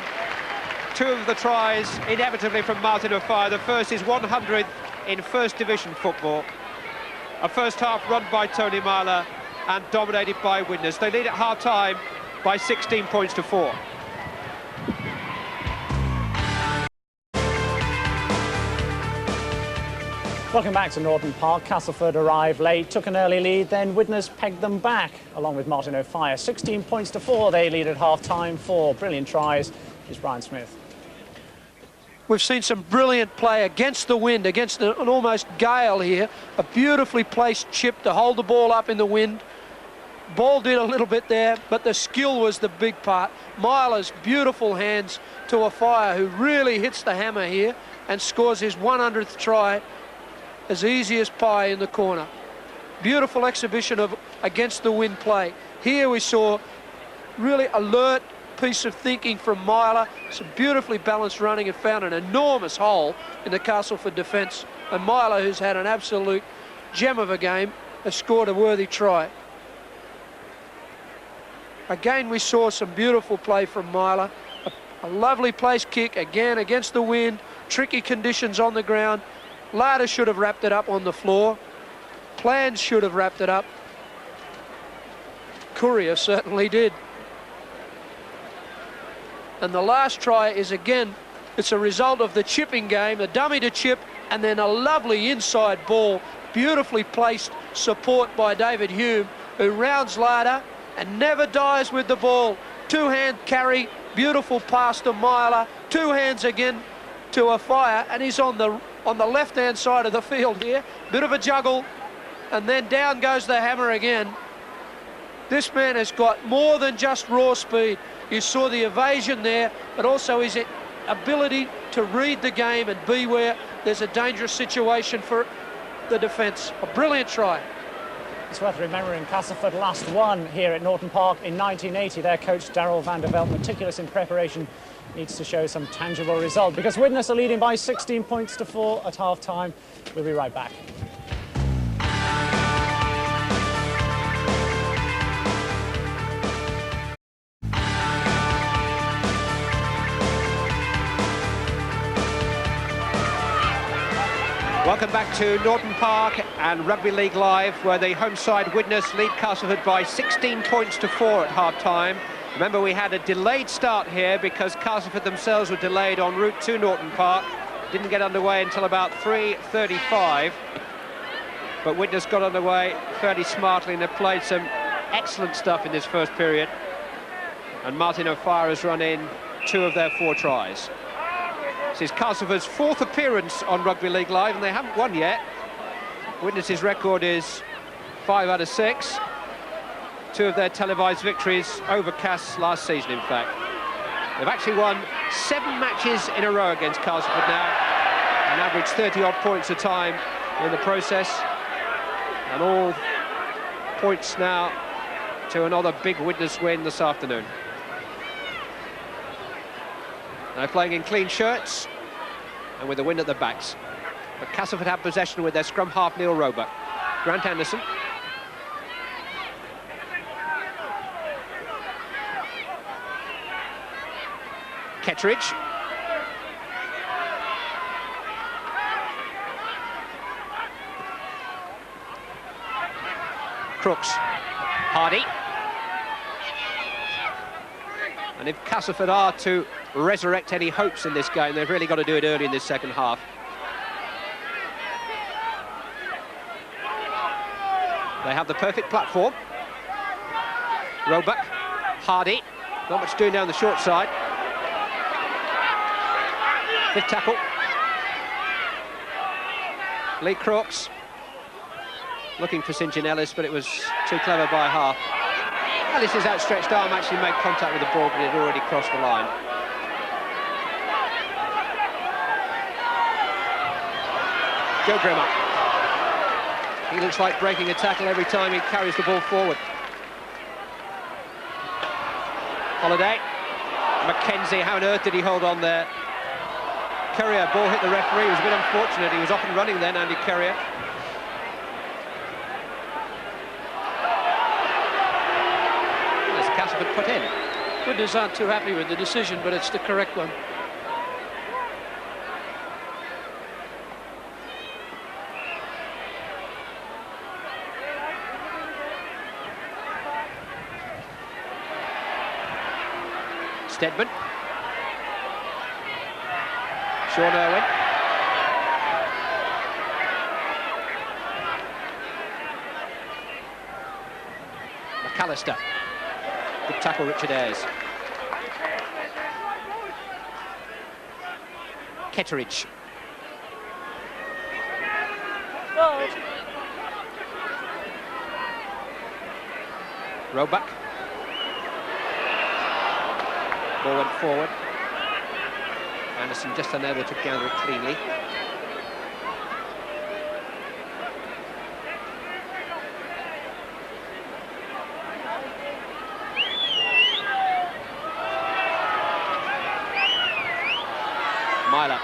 2 of the tries inevitably from Martin O'Fire. The first is 100th in First Division football. A first half run by Tony Myler and dominated by Widnes. They lead at half-time by 16 points to 4. Welcome back to Norton Park. Castleford arrived late, took an early lead, then Widnes pegged them back, along with Martin O'Fire. 16 points to 4, they lead at half-time. 4 brilliant tries. Here's Brian Smith. We've seen some brilliant play against the wind, against an almost gale here. A beautifully placed chip to hold the ball up in the wind. Ball did a little bit there, but the skill was the big part. Myler's beautiful hands to O'Fire, who really hits the hammer here and scores his 100th try. As easy as pie in the corner. Beautiful exhibition of against the wind play. Here we saw really alert piece of thinking from Myler. Some beautifully balanced running and found an enormous hole in the Castleford defence. And Myler, who's had an absolute gem of a game, has scored a worthy try. Again, we saw some beautiful play from Myler. A lovely place kick, again against the wind. Tricky conditions on the ground. Larder should have wrapped it up on the floor. Plans should have wrapped it up. Courier certainly did. And the last try is, again, it's a result of the chipping game, the dummy to chip, and then a lovely inside ball, beautifully placed support by David Hume, who rounds Larder and never dies with the ball. two-hand carry, beautiful pass to Myler, two hands again to a fire, and he's on the left-hand side of the field here. Bit of a juggle, and then down goes the hammer again. This man has got more than just raw speed. You saw the evasion there, but also his ability to read the game and be where there's a dangerous situation for the defence. A brilliant try. It's worth remembering Castleford last won here at Norton Park in 1980. Their coach, Darryl van der Veld, meticulous in preparation, needs to show some tangible result because Widnes are leading by 16 points to 4 at half-time. We'll be right back. Welcome back to Norton Park and Rugby League Live, where the home side Widnes lead Castleford by 16 points to 4 at half-time. Remember, we had a delayed start here because Castleford themselves were delayed en route to Norton Park. Didn't get underway until about 3:35. But Widnes got underway fairly smartly and they've played some excellent stuff in this first period. And Martin O'Fire has run in 2 of their 4 tries. This is Castleford's 4th appearance on Rugby League Live, and they haven't won yet. Widnes' record is 5 out of 6. 2 of their televised victories over Cass last season, in fact. They've actually won 7 matches in a row against Castleford now, and average 30-odd points a time in the process. And all points now to another big Widnes win this afternoon. They're playing in clean shirts and with the wind at their backs. But Castleford have possession with their scrum half Neil Roebuck. Grant Anderson. Kettridge. Crooks. Hardy. And if Castleford are to resurrect any hopes in this game, they've really got to do it early in this second half. They have the perfect platform. Roebuck, Hardy, not much doing down the short side. 5th tackle. Lee Crooks, looking for St John Ellis, but it was too clever by half. Ellis's outstretched arm actually made contact with the ball, but it had already crossed the line. Joe Grimmer. He looks like breaking a tackle every time he carries the ball forward. Holiday. Mackenzie, how on earth did he hold on there? Currier, ball hit the referee. It was a bit unfortunate. He was off and running then, Andy Currier. Castleford put in. Widnes aren't too happy with the decision, but it's the correct one. Stedman. Sean Irwin. McAllister. Good tackle, Richard Ayres. Kettridge. Roebuck. Ball went forward. Anderson just unable to gather it cleanly. Myler.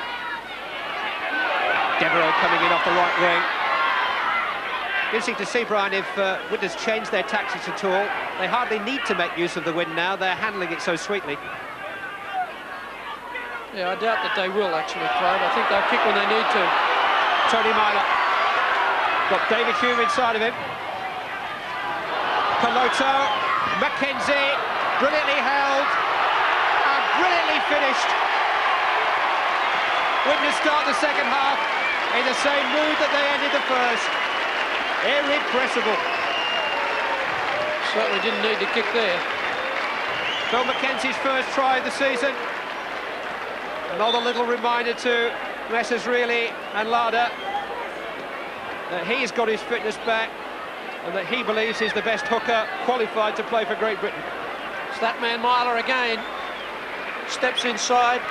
Devereaux coming in off the right wing. Interesting to see, Brian, if Widnes changed their tactics at all. They hardly need to make use of the wind now. They're handling it so sweetly. Yeah, I doubt that they will, actually, Clive. I think they'll kick when they need to. Tony Myler. Got David Hume inside of him. Peloto. Mackenzie. Brilliantly held. And brilliantly finished. Widnes start the second half in the same mood that they ended the first. Irrepressible. Certainly didn't need to kick there. Phil Mackenzie's first try of the season. Another little reminder to Messrs Reilly and Larder that he's got his fitness back and that he believes he's the best hooker qualified to play for Great Britain. It's that man Myler again. Steps inside.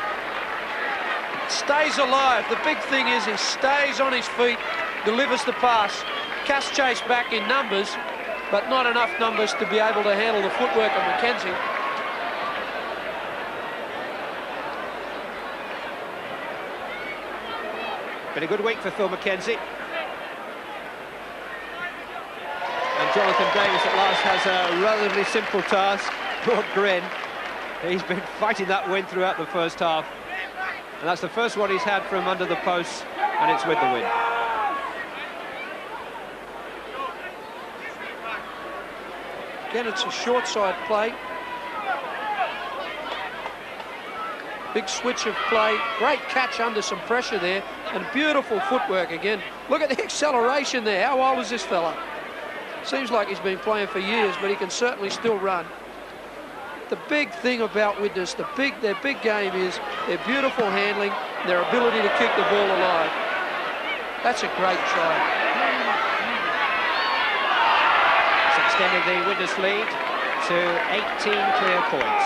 Stays alive. The big thing is he stays on his feet, delivers the pass. Cass chase back in numbers, but not enough numbers to be able to handle the footwork of Mackenzie. Been a good week for Phil Mackenzie. And Jonathan Davis at last has a relatively simple task. Poor grin. He's been fighting that win throughout the first half. And that's the first one he's had from under the posts, and it's with the win. Again, it's a short side play. Big switch of play. Great catch under some pressure there, and beautiful footwork again. Look at the acceleration there. How old is this fella? Seems like he's been playing for years, but he can certainly still run. The big thing about Widnes, their big game is their beautiful handling, their ability to keep the ball alive. That's a great try. It's extended the Widnes lead to 18 clear points.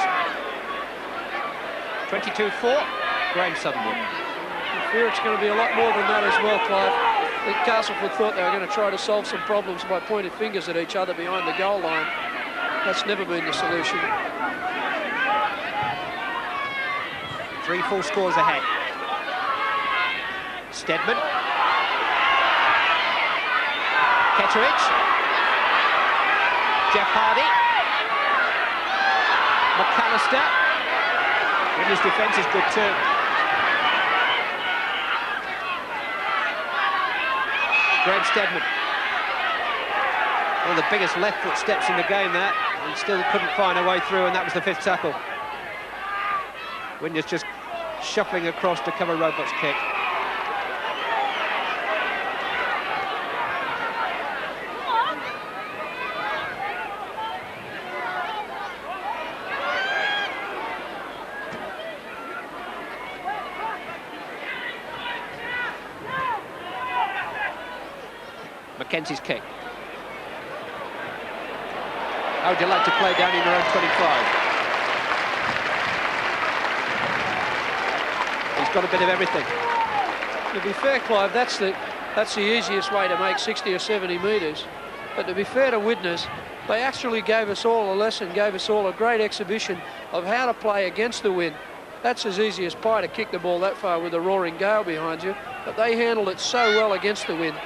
22-4, Graham Southernwood. I fear it's going to be a lot more than that as well, Clive. I think Castleford thought they were going to try to solve some problems by pointing fingers at each other behind the goal line. That's never been the solution. 3 full scores ahead. Stedman. Ketteridge. Jeff Hardy. McAllister. Widnes' defence is good too. Graham Stedman. One of the biggest left foot steps in the game, that. And still couldn't find a way through, and that was the 5th tackle. Widnes just shuffling across to cover Roebuck's kick. Mackenzie's kick. How would you like to play down in your own 25? He's got a bit of everything. To be fair, Clive, that's the easiest way to make 60 or 70 metres. But to be fair to Widnes, they actually gave us all a lesson, gave us all a great exhibition of how to play against the wind. That's as easy as pie to kick the ball that far with a roaring gale behind you, but they handled it so well against the wind.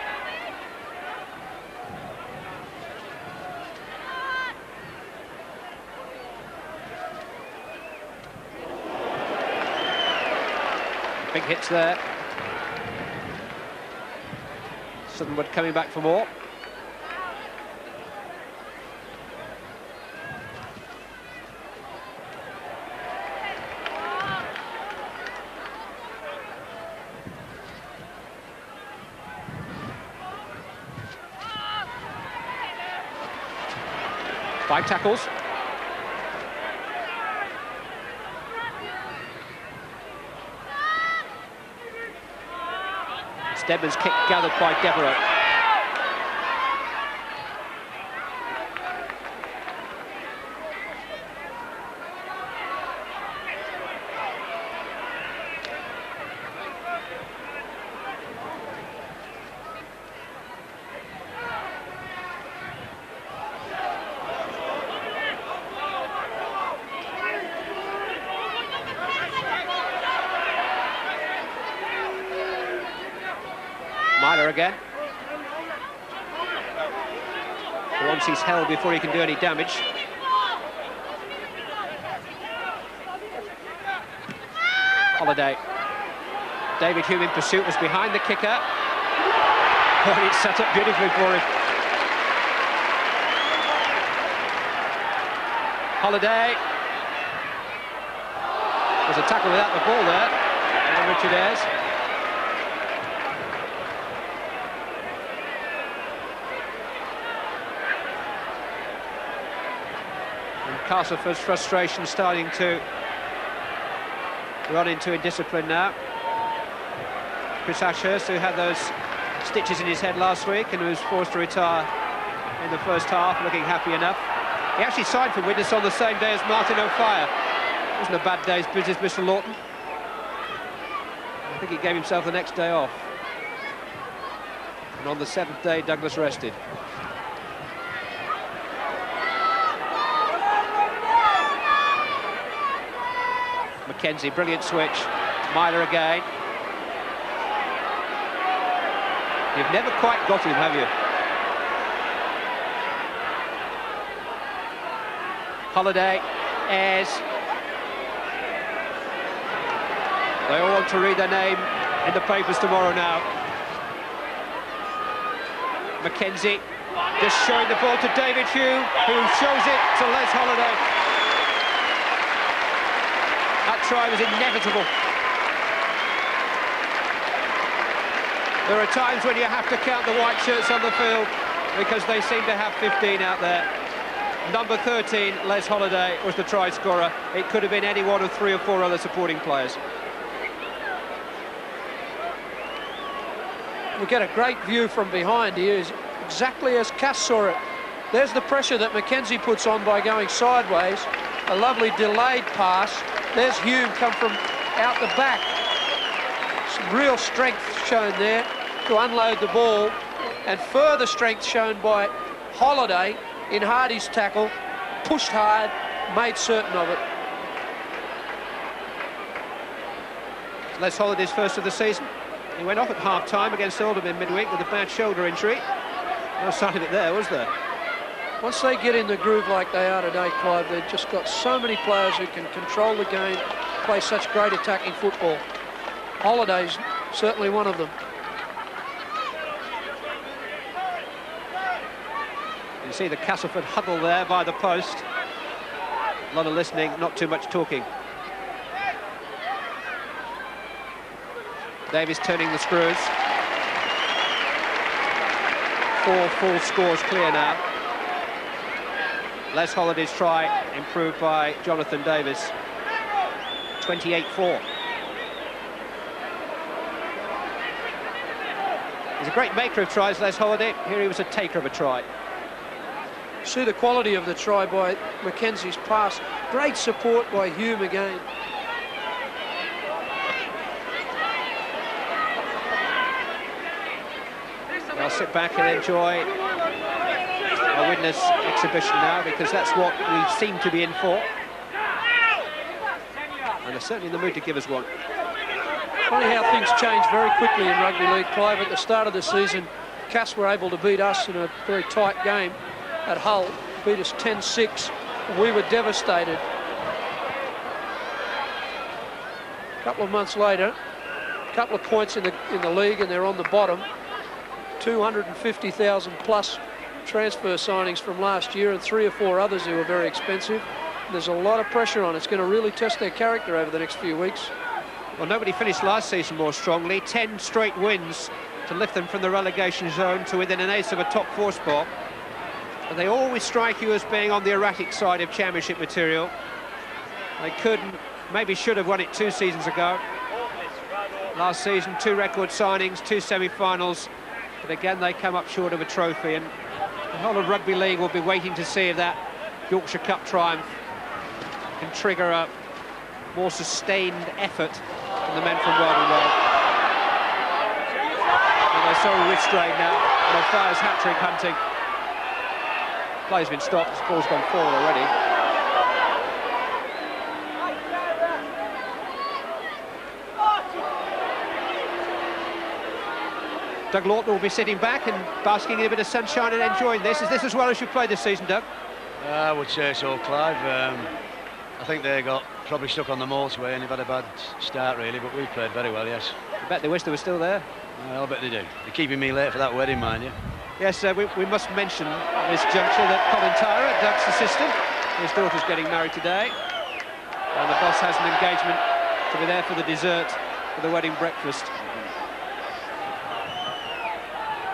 Big hits there. Southernwood coming back for more. Five tackles. Stedman's kick gathered by Devereux. Myler again. Once he's held before he can do any damage. Holiday. David Hume in pursuit was behind the kicker. Oh, it's set up beautifully for him. Holiday. There's a tackle without the ball there. And Richard Ayres. And Castleford's frustration starting to run into indiscipline now. Chris Ashurst, who had those stitches in his head last week and who was forced to retire in the first half, looking happy enough. He actually signed for Widnes on the same day as Martin O'Fire. Wasn't a bad day's business, Mr. Lawton. I think he gave himself the next day off. And on the 7th day, Douglas rested. Mackenzie, brilliant switch. Myler again. You've never quite got him, have you? Holiday, Ayres. They all want to read their name in the papers tomorrow now. Mackenzie just showing the ball to David Hugh, who shows it to Les Holiday. That try was inevitable. There are times when you have to count the white shirts on the field because they seem to have 15 out there. Number 13, Les Holiday, was the try scorer. It could have been any one of 3 or 4 other supporting players. We get a great view from behind here, exactly as Cass saw it. There's the pressure that Mackenzie puts on by going sideways. A lovely delayed pass. There's Hume come from out the back. Some real strength shown there to unload the ball, and further strength shown by Holiday in Hardy's tackle. Pushed hard, made certain of it. Les Holiday's first of the season. He went off at half-time against Oldham in midweek with a bad shoulder injury. No sign of it there, was there? Once they get in the groove like they are today, Clive, they've just got so many players who can control the game, play such great attacking football. Holiday's certainly one of them. You see the Castleford huddle there by the post. A lot of listening, not too much talking. Davies turning the screws. 4 full scores clear now. Les Holiday's try improved by Jonathan Davies. 28-4. He's a great maker of tries, Les Holiday. Here he was a taker of a try. See the quality of the try by Mackenzie's pass. Great support by Hume again. I'll sit back and enjoy a Widnes exhibition now, because that's what we seem to be in for. And they're certainly in the mood to give us one. Funny how things change very quickly in rugby league, Clive. At the start of the season, Cass were able to beat us in a very tight game at Hull, beat us 10-6, and we were devastated. A couple of months later, a couple of points in the league, and they're on the bottom. 250,000 plus transfer signings from last year, and 3 or 4 others who were very expensive. There's a lot of pressure on. It's going to really test their character over the next few weeks. Well, nobody finished last season more strongly. 10 straight wins to lift them from the relegation zone to within an ace of a top 4 spot. And they always strike you as being on the erratic side of championship material. They couldn't, maybe should have won it 2 seasons ago. Last season, 2 record signings, 2 semi-finals. But again, they come up short of a trophy, and the whole of rugby league will be waiting to see if that Yorkshire Cup triumph can trigger a more sustained effort from the men from Weldon Road. And they're so restrained now, and O'Fire's hat-trick hunting. Play's been stopped, the ball's gone forward already. Doug Lawton will be sitting back and basking in a bit of sunshine and enjoying this. Is this as well as you've played this season, Doug? I would say so, Clive. I think they got probably stuck on the motorway and they've had a bad start, really, but we played very well, yes. I bet they wish they were still there. I'll bet they do. They're keeping me late for that wedding, mind you. Yes, we must mention at this juncture that Colin Tyra, Doug's assistant, his daughter's getting married today, and the boss has an engagement to be there for the dessert for the wedding breakfast.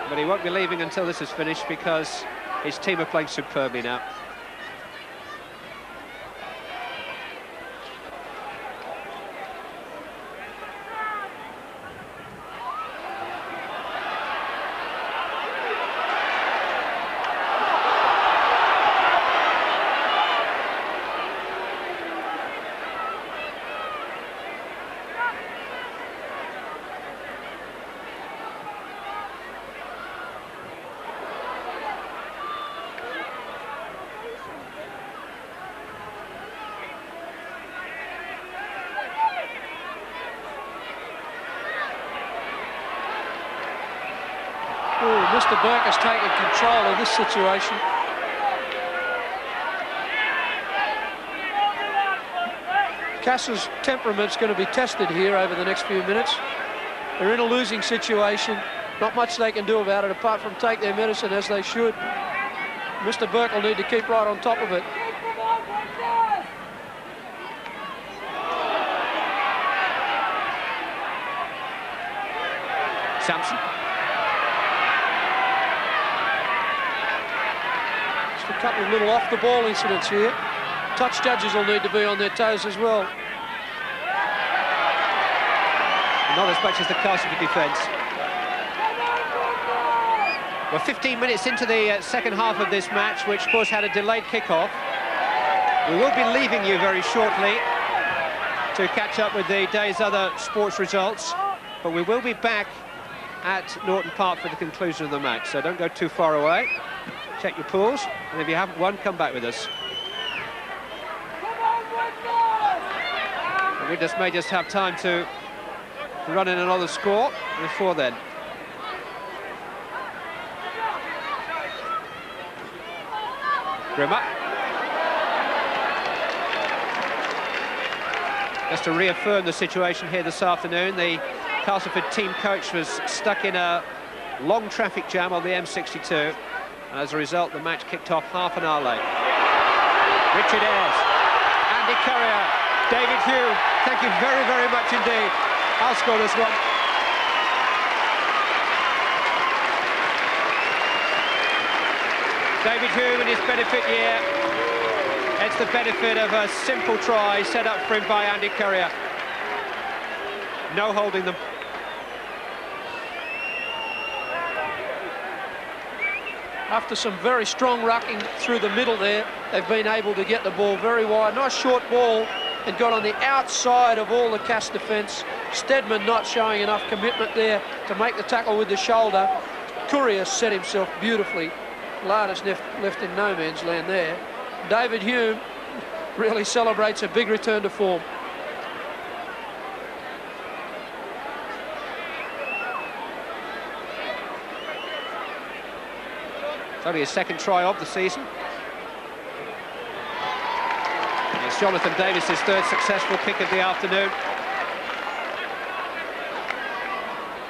But he won't be leaving until this is finished, because his team are playing superbly now. Mr. Burke has taken control of this situation. Cass's temperament's going to be tested here over the next few minutes. They're in a losing situation. Not much they can do about it apart from take their medicine as they should. Mr. Burke will need to keep right on top of it. Sampson. Just a couple of little off-the-ball incidents here. Touch judges will need to be on their toes as well. Not as much as the Castleford defence. We're 15 minutes into the second half of this match, which of course had a delayed kick-off. We will be leaving you very shortly to catch up with the day's other sports results, but we will be back at Norton Park for the conclusion of the match, so don't go too far away. Check your pools, and if you haven't won, come back with us. And we may just have time to run in another score before then. Grimmer. Just to reaffirm the situation here this afternoon, the Castleford team coach was stuck in a long traffic jam on the M62, and as a result the match kicked off half an hour late. Richard Ayres, Andy Currier, David Hume, thank you very, very much indeed. I'll score this one. David Hume in his benefit year. It's the benefit of a simple try set up for him by Andy Currier. No holding them. After some very strong rucking through the middle there, they've been able to get the ball very wide. Nice short ball, and got on the outside of all the Cass defence. Stedman not showing enough commitment there to make the tackle with the shoulder. Courier set himself beautifully. Lardis left in no man's land there. David Hume really celebrates a big return to form. It's only his second try of the season. And it's Jonathan Davis's third successful kick of the afternoon.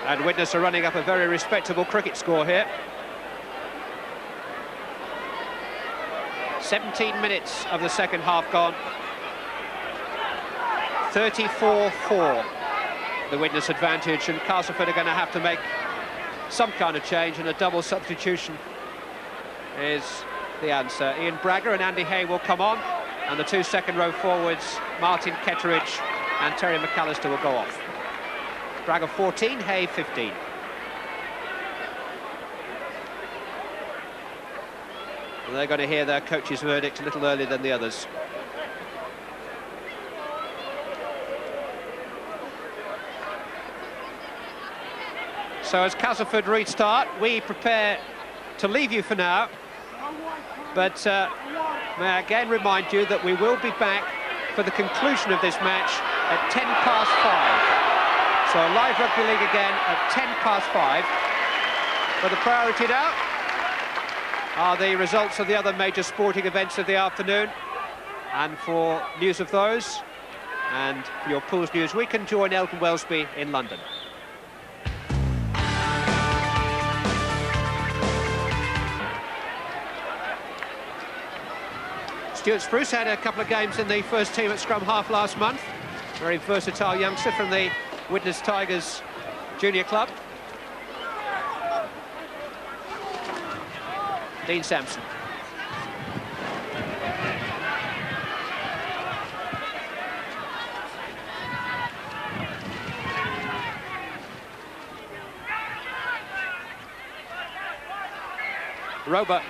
And Widnes are running up a very respectable cricket score here. 17 minutes of the second half gone. 34-4, the Widnes advantage, and Castleford are going to have to make some kind of change, and a double substitution is the answer. Ian Bragger and Andy Hay will come on, and the two second row forwards, Martin Ketteridge and Terry McAllister, will go off. Bragger 14, Hay 15. And they're going to hear their coach's verdict a little earlier than the others. So as Castleford restart, we prepare to leave you for now. But may I again remind you that we will be back for the conclusion of this match at 5:10. So live rugby league again at 5:10. But the priority now are the results of the other major sporting events of the afternoon. And for news of those, and for your Pools News, we can join Elton Wellesby in London. Stuart Spruce had a couple of games in the first team at scrum half last month. Very versatile youngster from the Widnes Tigers junior club. Dean Sampson. Robert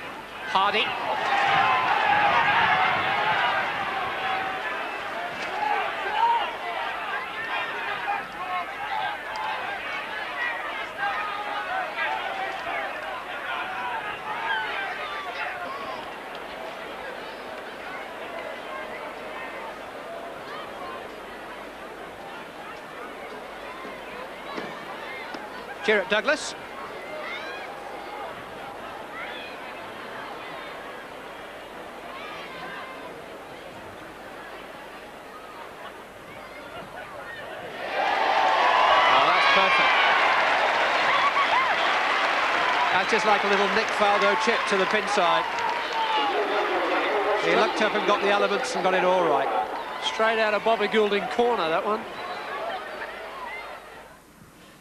Hardy. Jarrett Douglas. just like a little Nick Faldo chip to the pin side. He looked up and got the elements and got it all right. Straight out of Bobby Goulding corner, that one.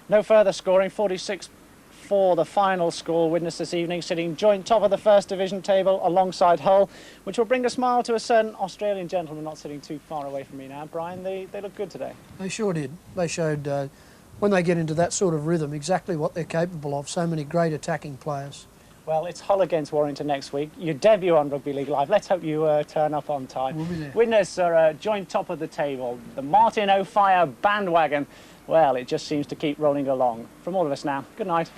No further scoring, 46 for the final score. Widnes this evening sitting joint top of the First Division table alongside Hull, which will bring a smile to a certain Australian gentleman not sitting too far away from me now. Brian, they look good today. They sure did. They showed, when they get into that sort of rhythm, exactly what they're capable of. So many great attacking players. Well, it's Hull against Warrington next week. Your debut on Rugby League Live. Let's hope you turn up on time. We'll be there. Widnes are joint top of the table. The Martin O'Fire bandwagon, well, it just seems to keep rolling along. From all of us now, good night.